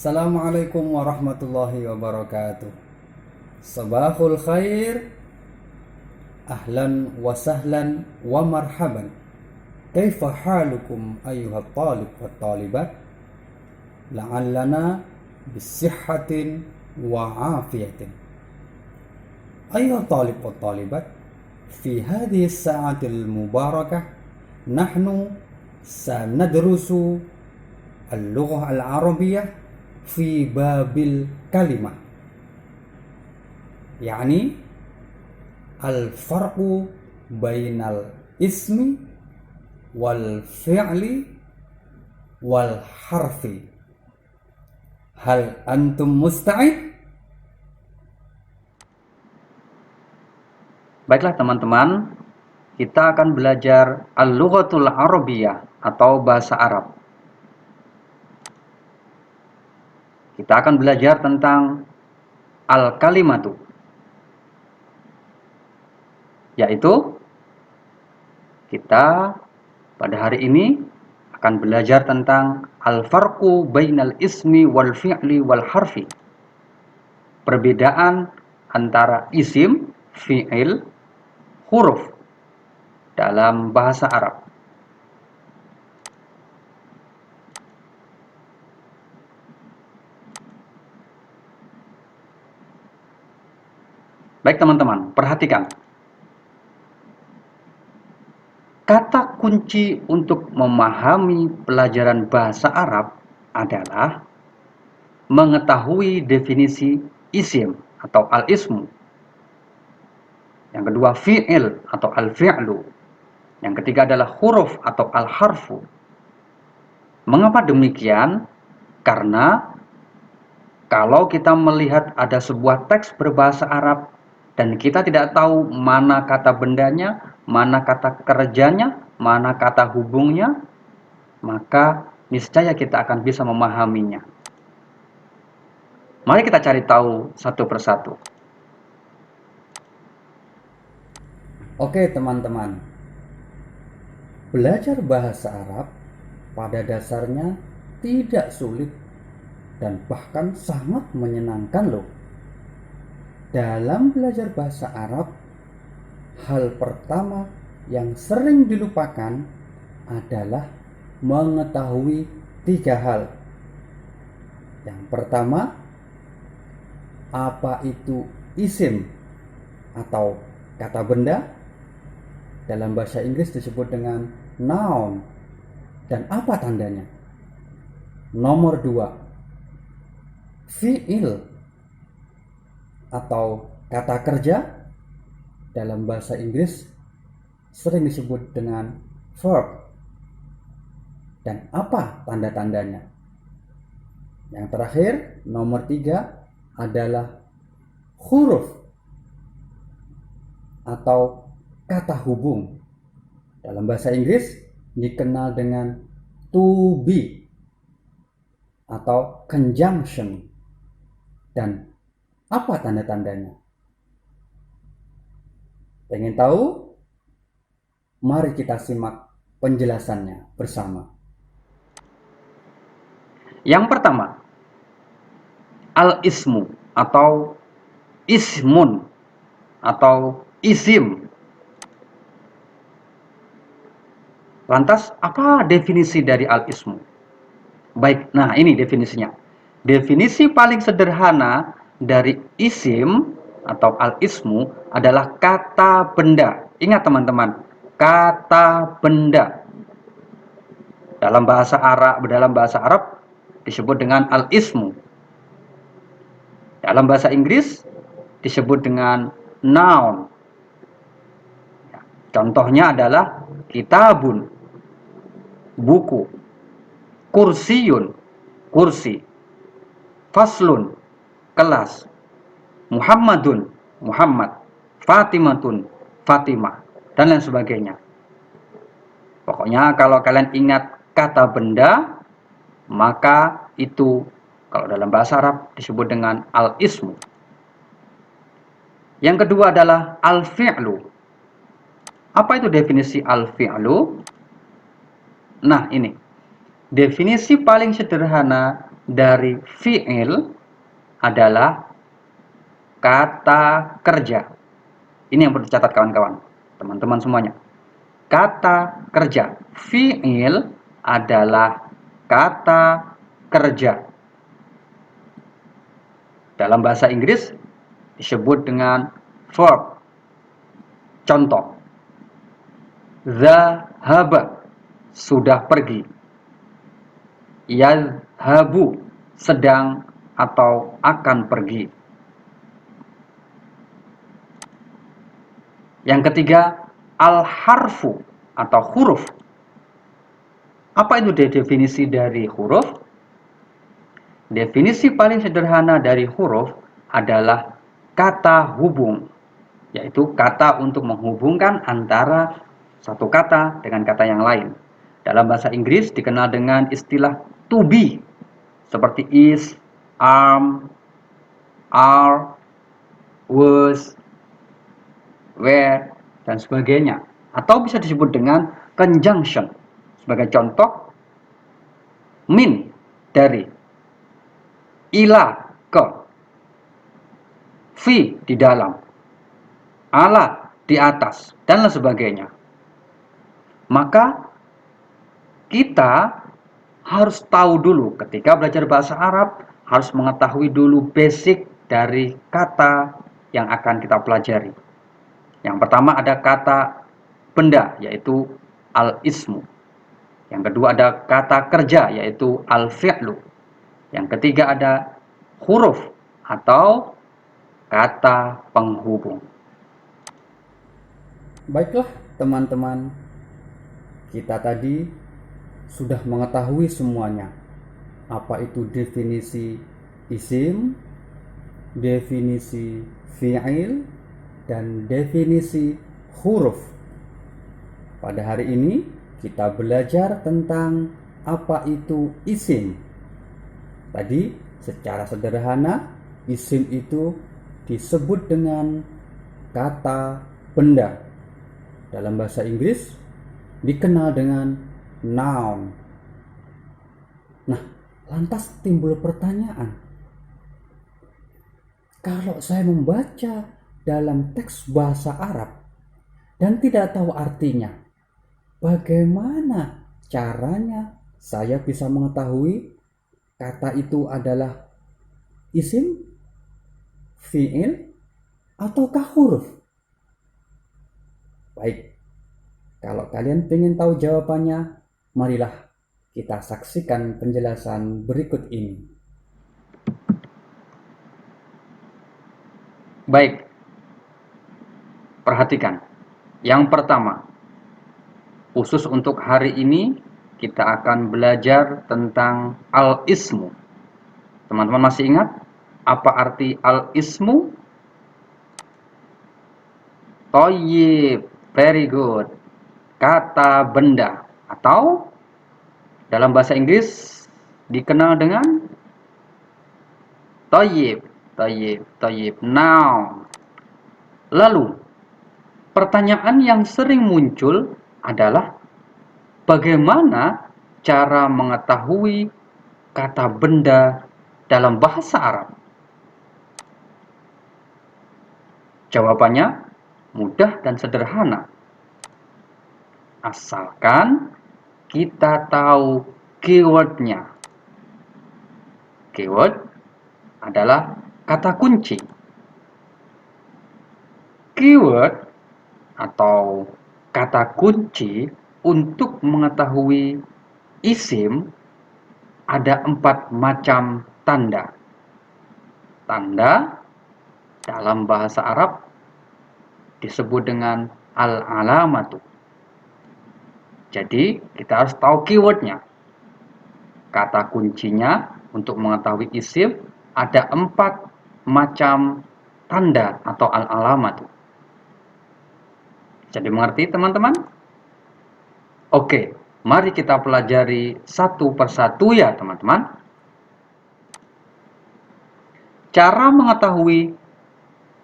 Assalamualaikum warahmatullahi wabarakatuh. Sabahul khair, ahlan wa sahlan wa marhaban. Kaifa halukum ayuhat talib wa talibat? La'allana bisihhatin wa afiyatin. Ayuhat talib wa talibat, fi hadhihi as-sa'atil mubarakah nahnu sanadrusu al-lughah al-arabiyyah fi babil kalimah, yani al-farqu bainal ismi wal fi'li wal harfi. Hal antum musta'id? Baiklah teman-teman, kita akan belajar al-lughatul arabiyyah atau bahasa Arab. Kita akan belajar tentang al-kalimatu, yaitu kita pada hari ini akan belajar tentang al-farqu bainal ismi wal fi'li wal harfi. Perbedaan antara isim, fi'il, huruf dalam bahasa Arab. Baik teman-teman, perhatikan. Kata kunci untuk memahami pelajaran bahasa Arab adalah mengetahui definisi isim atau al-ismu. Yang kedua fi'il atau al-fi'lu. Yang ketiga adalah huruf atau al-harfu. Mengapa demikian? Karena kalau kita melihat ada sebuah teks berbahasa Arab dan kita tidak tahu mana kata bendanya, mana kata kerjanya, mana kata hubungnya, maka niscaya kita akan bisa memahaminya. Mari kita cari tahu satu persatu. Oke teman-teman, belajar bahasa Arab pada dasarnya tidak sulit dan bahkan sangat menyenangkan loh. Dalam belajar bahasa Arab, hal pertama yang sering dilupakan adalah mengetahui 3 hal. Yang pertama, apa itu isim atau kata benda? Dalam bahasa Inggris disebut dengan noun. Dan apa tandanya? Nomor 2, fi'il atau kata kerja, dalam bahasa Inggris sering disebut dengan verb. Dan apa tanda-tandanya? Yang terakhir, nomor 3 adalah huruf atau kata hubung. Dalam bahasa Inggris dikenal dengan to be atau conjunction. Dan apa tanda-tandanya? Pengen tahu? Mari kita simak penjelasannya bersama. Yang pertama, al-ismu atau ismun atau isim. Lantas, apa definisi dari al-ismu? Baik, nah ini definisinya. Definisi paling sederhana dari isim atau al-ismu adalah kata benda. Ingat teman-teman, kata benda. Dalam bahasa Arab disebut dengan al-ismu. Dalam bahasa Inggris disebut dengan noun. Contohnya adalah kitabun, buku, kursiyun, kursi, faslun, kelas, Muhammadun, Muhammad, Fatimatun, Fatimah, dan lain sebagainya. Pokoknya kalau kalian ingat kata benda, maka itu kalau dalam bahasa Arab disebut dengan al-ismu. Yang kedua adalah al-fi'lu. Apa itu definisi al-fi'lu? Nah ini, definisi paling sederhana dari fi'il adalah kata kerja. Ini yang perlu dicatat kawan-kawan, teman-teman semuanya. Kata kerja. Fi'il adalah kata kerja. Dalam bahasa Inggris disebut dengan verb. Contoh, zahaba, sudah pergi. Yadhabu, sedang atau akan pergi. Yang ketiga, al-harfu atau huruf. Apa itu definisi dari huruf? Definisi paling sederhana dari huruf adalah kata hubung, yaitu kata untuk menghubungkan antara satu kata dengan kata yang lain. Dalam bahasa Inggris dikenal dengan istilah to be, seperti is, are, was, were, dan sebagainya. Atau bisa disebut dengan conjunction. Sebagai contoh, min, dari, ila, ke, fi, di dalam, ala, di atas, dan lain sebagainya. Maka kita harus tahu dulu ketika belajar bahasa Arab, harus mengetahui dulu basic dari kata yang akan kita pelajari. Yang pertama ada kata benda, yaitu al-ismu. Yang kedua ada kata kerja, yaitu al-fi'lu. Yang ketiga ada huruf atau kata penghubung. Baiklah teman-teman, kita tadi sudah mengetahui semuanya. Apa itu definisi isim, definisi fi'il, dan definisi huruf. Pada hari ini kita belajar tentang apa itu isim. Tadi secara sederhana isim itu disebut dengan kata benda. Dalam bahasa Inggris dikenal dengan noun. Nah, lantas timbul pertanyaan. Kalau saya membaca dalam teks bahasa Arab dan tidak tahu artinya, bagaimana caranya saya bisa mengetahui kata itu adalah isim, fi'il, ataukah huruf? Baik, kalau kalian ingin tahu jawabannya, marilah kita saksikan penjelasan berikut ini. Baik, perhatikan. Yang pertama, khusus untuk hari ini kita akan belajar tentang al-ismu. Teman-teman masih ingat apa arti al-ismu? Thayyib, very good. Kata benda atau dalam bahasa Inggris dikenal dengan thayyib, noun. Lalu, pertanyaan yang sering muncul adalah bagaimana cara mengetahui kata benda dalam bahasa Arab? Jawabannya mudah dan sederhana. Asalkan kita tahu keywordnya. Keyword adalah kata kunci. Keyword atau kata kunci untuk mengetahui isim ada 4 macam tanda. Tanda dalam bahasa Arab disebut dengan al-alamatu. Jadi kita harus tahu keywordnya. Kata kuncinya untuk mengetahui isim ada 4 macam tanda atau al-alamatu. Jadi mengerti teman-teman? Oke, mari kita pelajari satu persatu ya teman-teman. Cara mengetahui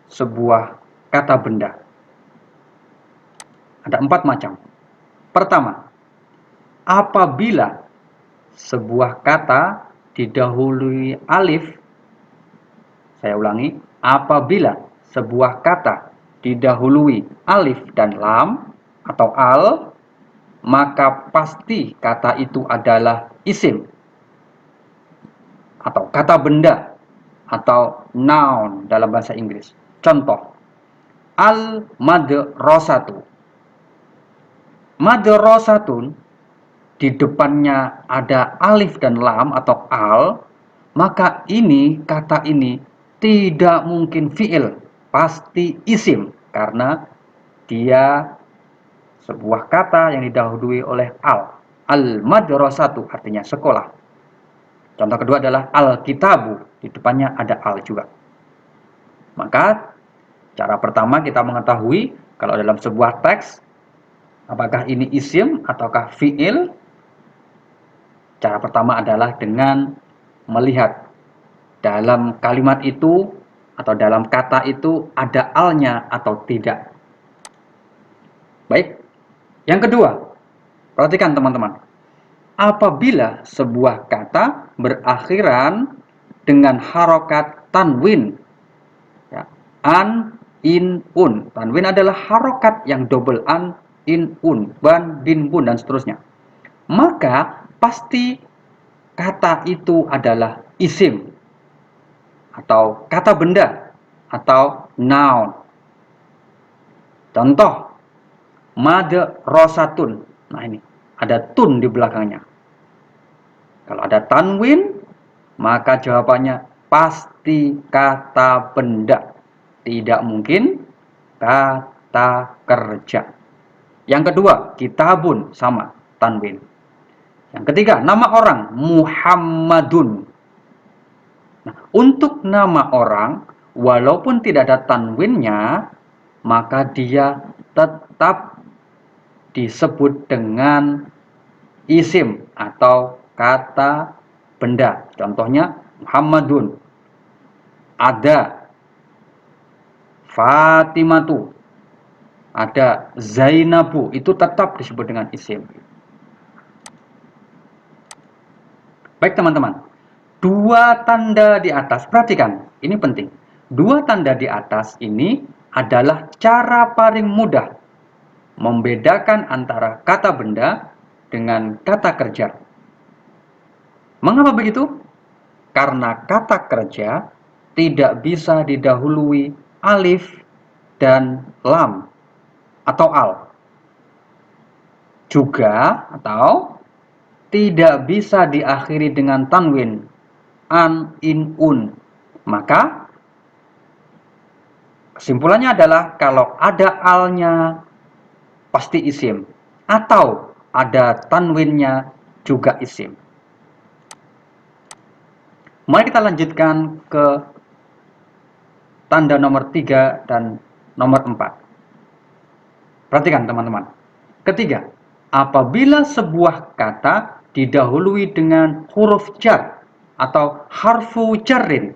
sebuah kata benda ada 4 macam. Pertama, apabila sebuah kata didahului alif, saya ulangi, apabila sebuah kata didahului alif dan lam atau al, maka pasti kata itu adalah isim atau kata benda atau noun dalam bahasa Inggris. Contoh, al-madrasatu. Madrasatun, di depannya ada alif dan lam atau al, maka ini kata ini tidak mungkin fi'il, pasti isim karena dia sebuah kata yang didahului oleh al. Al-madrasatu artinya sekolah. Contoh kedua adalah al-kitabu, di depannya ada al juga. Maka cara pertama kita mengetahui kalau dalam sebuah teks apakah ini isim ataukah fi'il. Cara pertama adalah dengan melihat dalam kalimat itu atau dalam kata itu ada alnya atau tidak. Baik. Yang kedua, perhatikan teman-teman. Apabila sebuah kata berakhiran dengan harokat tanwin, ya, an, in, un. Tanwin adalah harokat yang double an, in, un, ban, bin, bun, dan seterusnya. Maka pasti kata itu adalah isim atau kata benda atau noun. Contoh, madrasatun. Nah ini, ada tun di belakangnya. Kalau ada tanwin, maka jawabannya pasti kata benda. Tidak mungkin kata kerja. Yang kedua, kitabun, sama, tanwin. Yang ketiga, nama orang, Muhammadun. Nah, untuk nama orang, walaupun tidak ada tanwinnya, maka dia tetap disebut dengan isim atau kata benda. Contohnya Muhammadun, ada Fatimatu, ada Zainabu, itu tetap disebut dengan isim. Baik teman-teman, dua tanda di atas, perhatikan, ini penting. Dua tanda di atas ini adalah cara paling mudah membedakan antara kata benda dengan kata kerja. Mengapa begitu? Karena kata kerja tidak bisa didahului alif dan lam atau al. Juga atau tidak bisa diakhiri dengan tanwin, an, in, un. Maka kesimpulannya adalah kalau ada alnya pasti isim atau ada tanwinnya juga isim. Mari kita lanjutkan ke tanda nomor 3 dan nomor 4. Perhatikan teman-teman. Ketiga, apabila sebuah kata didahului dengan huruf jar atau harfu jarrin.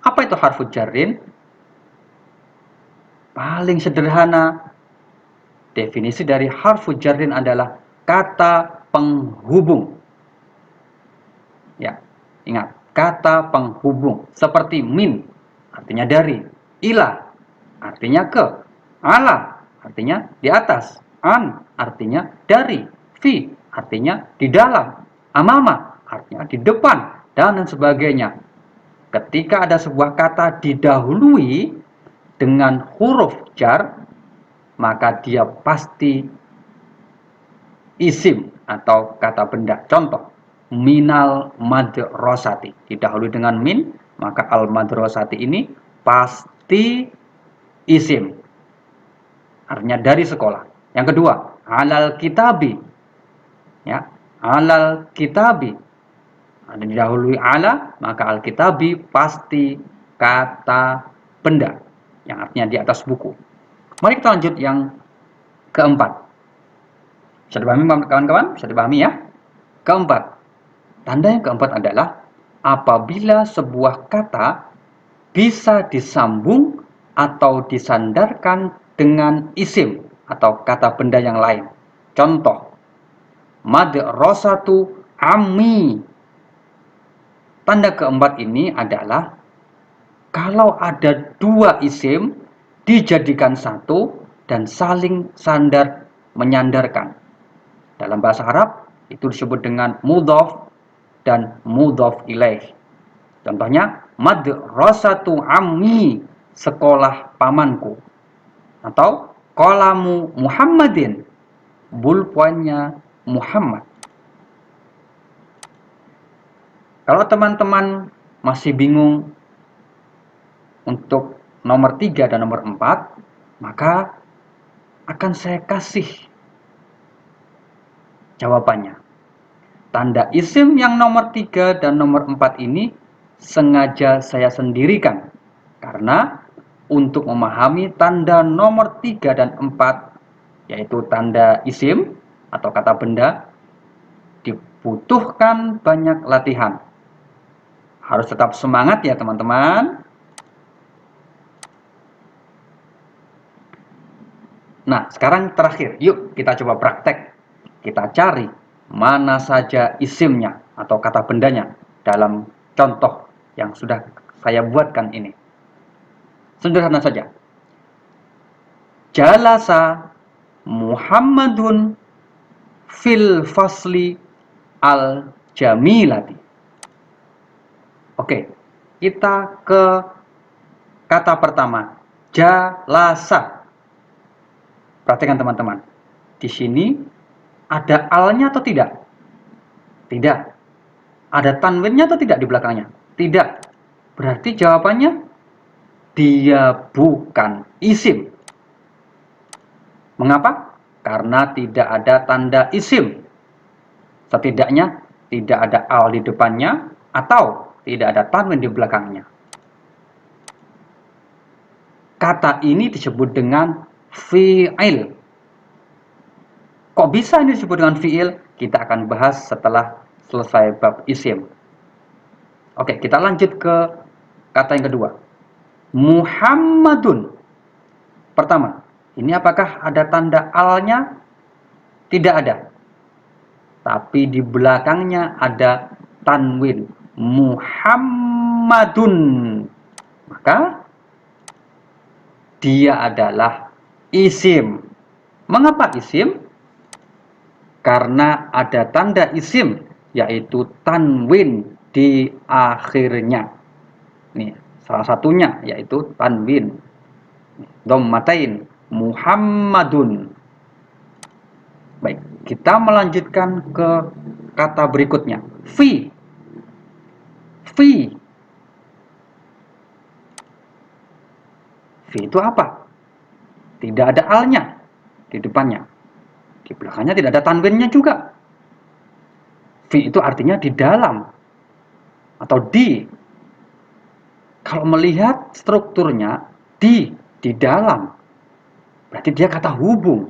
Apa itu harfu jarrin? Paling sederhana, definisi dari harfu jarrin adalah kata penghubung. Ya, ingat, kata penghubung seperti min artinya dari, ila artinya ke, ala artinya di atas, an artinya dari, fi artinya di dalam, amama artinya di depan, dan sebagainya. Ketika ada sebuah kata didahului dengan huruf jar, maka dia pasti isim atau kata benda. Contoh, minal madrasati, didahului dengan min, maka al madrasati ini pasti isim, artinya dari sekolah. Yang kedua, alal kitabi, ya, alal kitabi, ada didahului ala, maka al kitabi pasti kata benda yang artinya di atas buku. Mari kita lanjut yang keempat. Bisa dipahami kawan-kawan? Bisa dipahami ya? Keempat, tanda yang keempat adalah apabila sebuah kata bisa disambung atau disandarkan dengan isim atau kata benda yang lain. Contoh, madrasatu ammi, tanda keempat ini adalah kalau ada dua isim dijadikan satu dan saling sandar menyandarkan. Dalam bahasa Arab itu disebut dengan mudhof dan mudhof ilaih. Contohnya madrasatu ammi, sekolah pamanku, atau qalamu Muhammadin, bulpoinnya Muhammad. Kalau teman-teman masih bingung untuk nomor 3 dan nomor 4, maka akan saya kasih jawabannya. Tanda isim yang nomor 3 dan nomor 4 ini sengaja saya sendirikan, karena untuk memahami tanda nomor 3 dan 4, yaitu tanda isim atau kata benda, dibutuhkan banyak latihan. Harus tetap semangat ya teman-teman. Nah, sekarang terakhir, yuk kita coba praktek. Kita cari mana saja isimnya atau kata bendanya dalam contoh yang sudah saya buatkan ini. Sederhana saja. Jalasa Muhammadun fil fasli al jamilati. Oke, kita ke kata pertama, jalasa. Perhatikan teman-teman. Di sini ada alnya atau tidak? Tidak. Ada tanwinnya atau tidak di belakangnya? Tidak. Berarti jawabannya dia bukan isim. Mengapa? Karena tidak ada tanda isim. Setidaknya tidak ada al di depannya atau tidak ada tanwin di belakangnya. Kata ini disebut dengan fi'il. Kok bisa ini disebut dengan fi'il? Kita akan bahas setelah selesai bab isim. Oke, kita lanjut ke kata yang kedua. Muhammadun. Pertama, ini apakah ada tanda alnya? Tidak ada. Tapi di belakangnya ada tanwin. Muhammadun. Maka dia adalah isim. Mengapa isim? Karena ada tanda isim, yaitu tanwin di akhirnya. Nih, salah satunya yaitu tanwin. Dhammatain, Muhammadun. Baik, kita melanjutkan ke kata berikutnya. Fi. Fi. Fi itu apa? Tidak ada alnya di depannya. Di belakangnya tidak ada tanwinnya juga. Fi itu artinya di dalam atau di. Kalau melihat strukturnya di dalam, berarti dia kata hubung.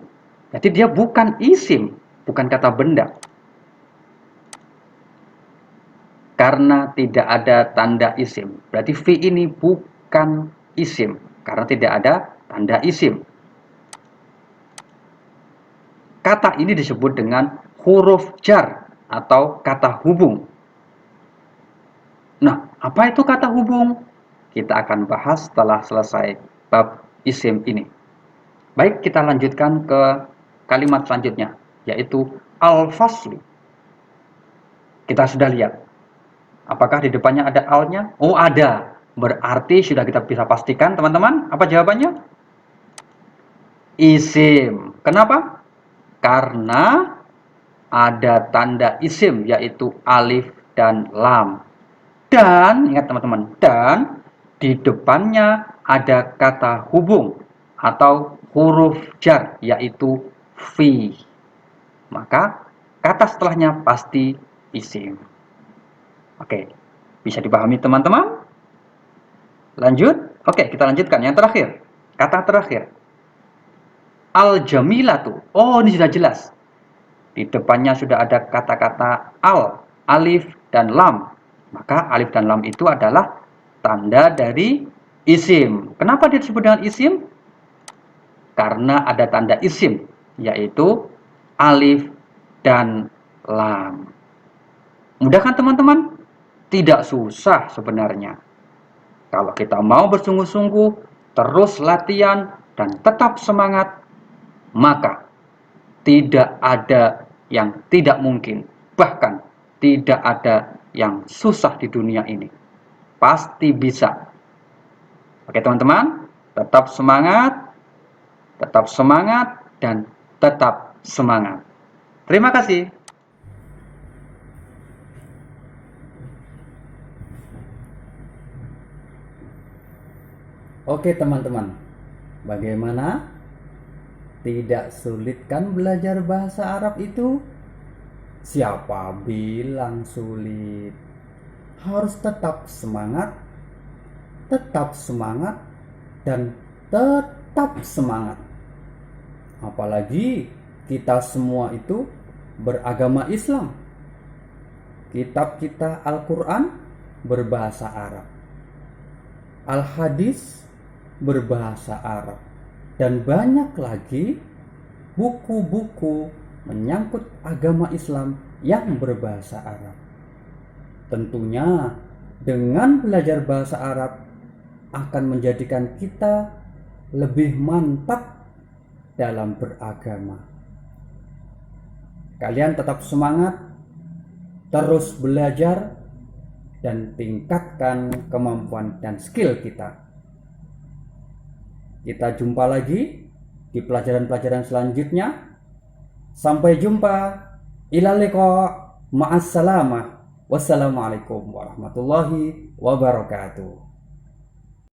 Berarti dia bukan isim, bukan kata benda. Karena tidak ada tanda isim, berarti fi ini bukan isim, karena tidak ada tanda isim. Kata ini disebut dengan huruf jar atau kata hubung. Nah, apa itu kata hubung? Kita akan bahas setelah selesai bab isim ini. Baik, kita lanjutkan ke kalimat selanjutnya, yaitu al-faslu. Kita sudah lihat. Apakah di depannya ada alnya? Oh, ada. Berarti sudah kita bisa pastikan, teman-teman. Apa jawabannya? Isim. Kenapa? Karena ada tanda isim, yaitu alif dan lam. Dan, ingat teman-teman, dan di depannya ada kata hubung atau huruf jar, yaitu fi. Maka kata setelahnya pasti isim. Oke, bisa dipahami teman-teman? Lanjut? Oke, kita lanjutkan. Yang terakhir, kata terakhir. Al-jamilatu. Oh, ini sudah jelas. Di depannya sudah ada kata-kata al, alif, dan lam. Maka alif dan lam itu adalah tanda dari isim. Kenapa dia disebut dengan isim? Karena ada tanda isim, yaitu alif dan lam. Mudah kan teman-teman? tidak susah sebenarnya. Kalau kita mau bersungguh-sungguh, terus latihan, dan tetap semangat, maka tidak ada yang tidak mungkin. Bahkan tidak ada yang susah di dunia ini. Pasti bisa. Oke teman-teman, tetap semangat, dan tetap semangat. Terima kasih. Oke teman-teman, bagaimana? Tidak sulit kan belajar bahasa Arab itu? Siapa bilang sulit? Harus tetap semangat, dan tetap semangat. Apalagi kita semua itu beragama Islam. Kitab kita Al-Quran berbahasa Arab, Al-Hadis berbahasa Arab, dan banyak lagi buku-buku menyangkut agama Islam yang berbahasa Arab. Tentunya dengan belajar bahasa Arab akan menjadikan kita lebih mantap dalam beragama. Kalian tetap semangat, terus belajar, dan tingkatkan kemampuan dan skill kita. Kita jumpa lagi di pelajaran-pelajaran selanjutnya. Sampai jumpa. Ila liqa. Ma'assalamah. Wassalamualaikum warahmatullahi wabarakatuh.